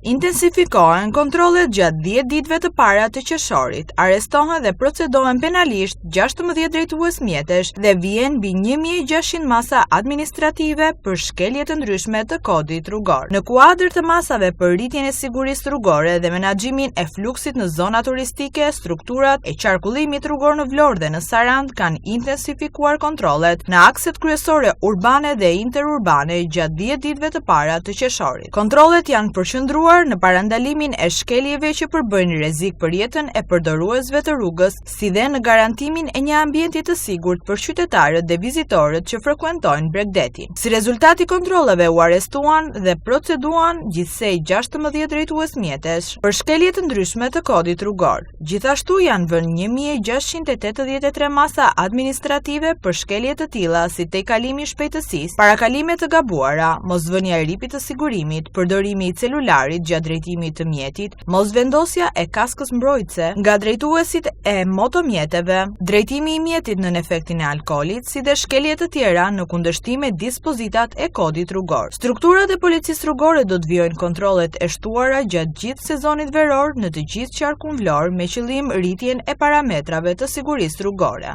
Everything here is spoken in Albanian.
Intensifikohen kontrollet gjatë 10 ditëve të para të qershorit, arrestohen dhe procedohen penalisht 16 drejtues mjetesh dhe vjen mbi 1600 masa administrative për shkelje të ndryshme të kodit rrugor. Në kuadër të masave për rritjen e sigurisë rrugore dhe menaxhimin e fluksit në zona turistike, strukturat e qarkullimit rrugor në Vlorë dhe në Sarandë kanë intensifikuar kontrollet në akset kryesore urbane dhe interurbane gjatë 10 ditëve të para të qershorit. Kontrollet janë përqendruar në parandalimin e shkeljeve që përbëjnë rrezik për jetën e përdoruesve të rrugës, si dhe në garantimin e një ambienti të sigurt për qytetarët dhe vizitorët që frekuentojnë Bregdetin. Si rezultat i kontrolleve u arrestuan dhe proceduan gjithsej 16 drejtues mjetesh për shkelje të ndryshme të kodit rrugor. Gjithashtu janë vënë 1683 masa administrative për shkelje të tilla si tejkalimi i shpejtësisë, parakalime të gabuara, mosvënia e ripit të sigurimit, përdorimi i celularit gjatë drejtimit të mjetit, mosvendosja e kaskës mbrojtëse nga drejtuesit e motomjeteve, drejtimi i mjetit nën efektin e alkoolit, si dhe shkelje të tjera në kundërshtim me dispozitat e kodit rrugor. Strukturat e policisë rrugore do të vijojnë kontrollet e shtuara gjatë gjithë sezonit veror në të gjithë qarkun Vlorë me qëllim rritjen e parametrave të sigurisë rrugore.